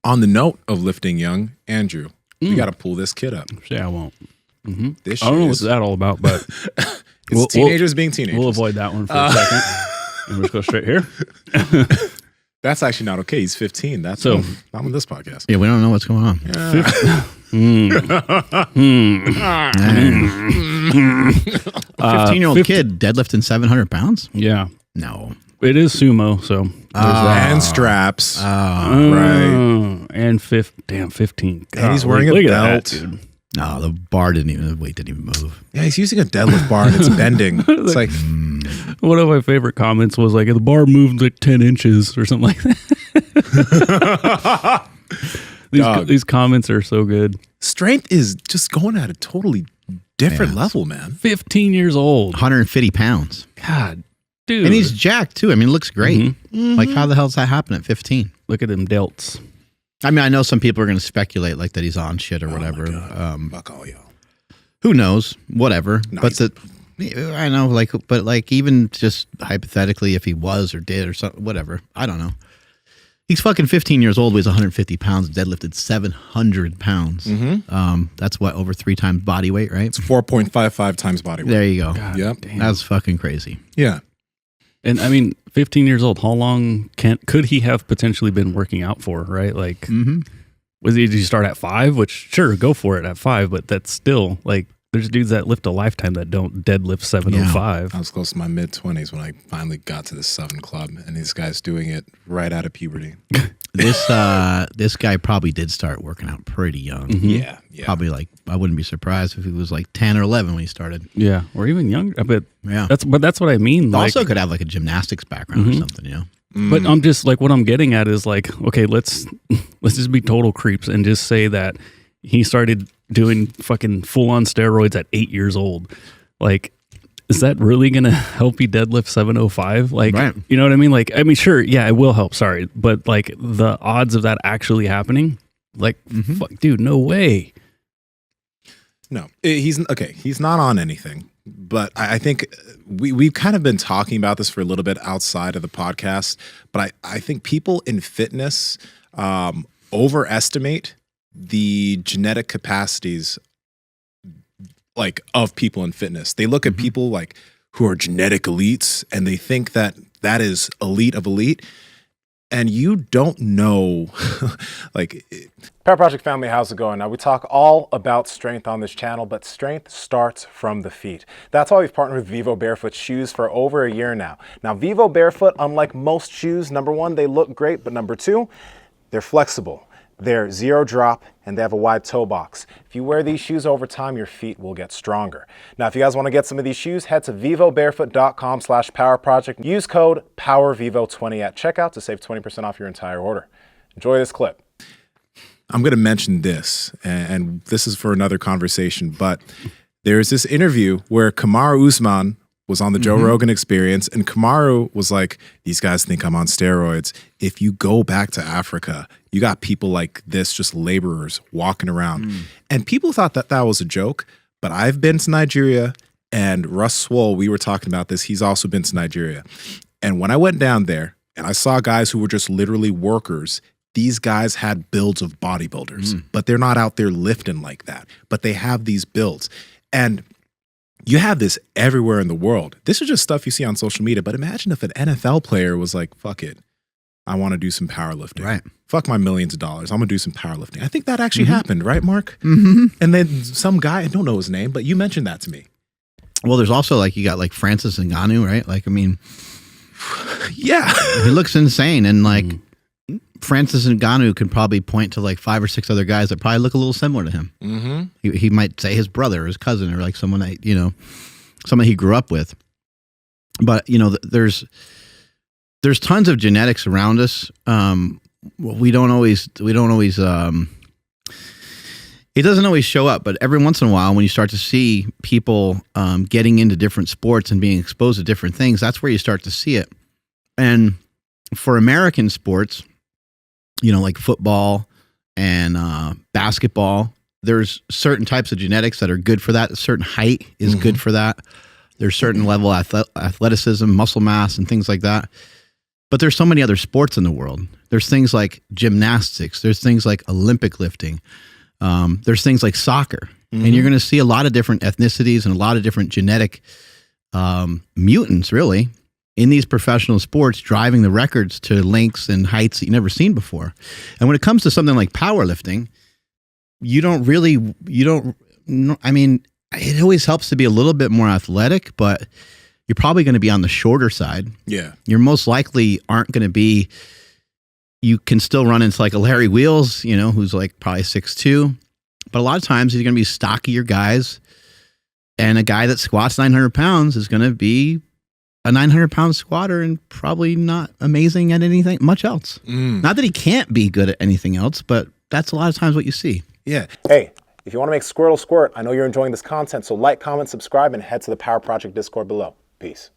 On the note of lifting young, Andrew, you got to pull this kid up. Yeah, I won't. Mm-hmm. This I don't know what's that all about, but it's teenagers being teenagers. We'll avoid that one for a second. And we'll just go straight here. That's actually not okay. He's 15. That's so, not on this podcast. Yeah, we don't know what's going on. Yeah. 15-year-old kid deadlifting 700 pounds? Yeah. No. It is sumo, so. And straps. Right. And 15. God, and he's wearing a belt. That, dude. No, the bar didn't even move. Yeah, he's using a deadlift bar and it's bending. It's like one of my favorite comments was like, the bar moved like 10 inches or something like that. These comments are so good. Strength is just going at a totally different level, man. 15 years old. 150 pounds. God, dude. And he's jacked too. I mean, it looks great. Mm-hmm. Like, how the hell does that happen at 15? Look at them delts. I mean, I know some people are going to speculate like that he's on shit or whatever. Fuck all y'all. Who knows? Whatever. Nice. But I know, but even just hypothetically, if he was or did or something, whatever. I don't know. He's fucking 15 years old, weighs 150 pounds, deadlifted 700 pounds. That's what, over 3 times body weight, right? It's 4.55 times body weight. There you go. God, yep. damn. That's fucking crazy. Yeah. And I mean, 15 years old, how long could he have potentially been working out for, right? Like, did he start at 5? Which, sure, go for it at 5, but that's still, like, there's dudes that lift a lifetime that don't deadlift 705. I was close to my mid-20s when I finally got to the 7 Club, and these guys doing it right out of puberty. This guy probably did start working out pretty young. Yeah. Probably like, I wouldn't be surprised if he was like 10 or 11 when he started. Yeah, or even younger. But Yeah. that's what I mean. Also like, could have like a gymnastics background or something, you know? But I'm just like, what I'm getting at is like, okay, let's just be total creeps and just say that he started doing fucking full on steroids at 8 years old. Like, is that really going to help you deadlift 705? Like, right. You know what I mean? Like, I mean, sure. Yeah, it will help. Sorry. But like the odds of that actually happening, like, fuck, dude, no way. No, he's not on anything, but I think we've kind of been talking about this for a little bit outside of the podcast, but I think people in fitness overestimate the genetic capacities like of people in fitness. They look at people like who are genetic elites and they think that that is elite of elite. And you don't know, like... Power Project family, how's it going? Now, we talk all about strength on this channel, but strength starts from the feet. That's why we've partnered with Vivo Barefoot shoes for over a year now. Now, Vivo Barefoot, unlike most shoes, number one, they look great, but number two, they're flexible. They're zero drop and they have a wide toe box. If you wear these shoes over time, your feet will get stronger. Now, if you guys want to get some of these shoes, head to vivobarefoot.com/powerproject. Use code POWERVIVO20 at checkout to save 20% off your entire order. Enjoy this clip. I'm going to mention this, and this is for another conversation, but there's this interview where Kamaru Usman was on the Joe Rogan Experience, and Kamaru was like, these guys think I'm on steroids. If you go back to Africa, you got people like this, just laborers walking around. And people thought that that was a joke, but I've been to Nigeria, and Russ Swole, we were talking about this, he's also been to Nigeria. And when I went down there, and I saw guys who were just literally workers, these guys had builds of bodybuilders, but they're not out there lifting like that. But they have these builds. And you have this everywhere in the world. This is just stuff you see on social media, but imagine if an NFL player was like, fuck it, I want to do some powerlifting. Right. Fuck my millions of dollars. I'm going to do some powerlifting. I think that actually happened, right, Mark? And then some guy, I don't know his name, but you mentioned that to me. Well, there's also like, you got like Francis Ngannou, right? Like, I mean, yeah. he looks insane. And like Francis Ngannou could probably point to like 5 or 6 other guys that probably look a little similar to him. He might say his brother or his cousin or like someone that, you know, someone he grew up with. But, you know, there's tons of genetics around us. We don't always, it doesn't always show up, but every once in a while when you start to see people getting into different sports and being exposed to different things, that's where you start to see it. And for American sports, you know, like football and basketball, there's certain types of genetics that are good for that. A certain height is good for that. There's certain level of athleticism, muscle mass, and things like that. But there's so many other sports in the world. There's things like gymnastics. There's things like Olympic lifting. There's things like soccer. And you're going to see a lot of different ethnicities and a lot of different genetic mutants, really, in these professional sports, driving the records to lengths and heights that you've never seen before. And when it comes to something like powerlifting, I mean, it always helps to be a little bit more athletic, but you're probably going to be on the shorter side. Yeah. You're most likely aren't going to be, you can still run into like a Larry Wheels, who's like probably 6'2", but a lot of times you're going to be stockier guys, and a guy that squats 900 pounds is going to be a 900-pound squatter and probably not amazing at anything much else. Not that he can't be good at anything else, but that's a lot of times what you see. Yeah. Hey, if you want to make Squirtle squirt, I know you're enjoying this content, so like, comment, subscribe, and head to the Power Project Discord below. Peace.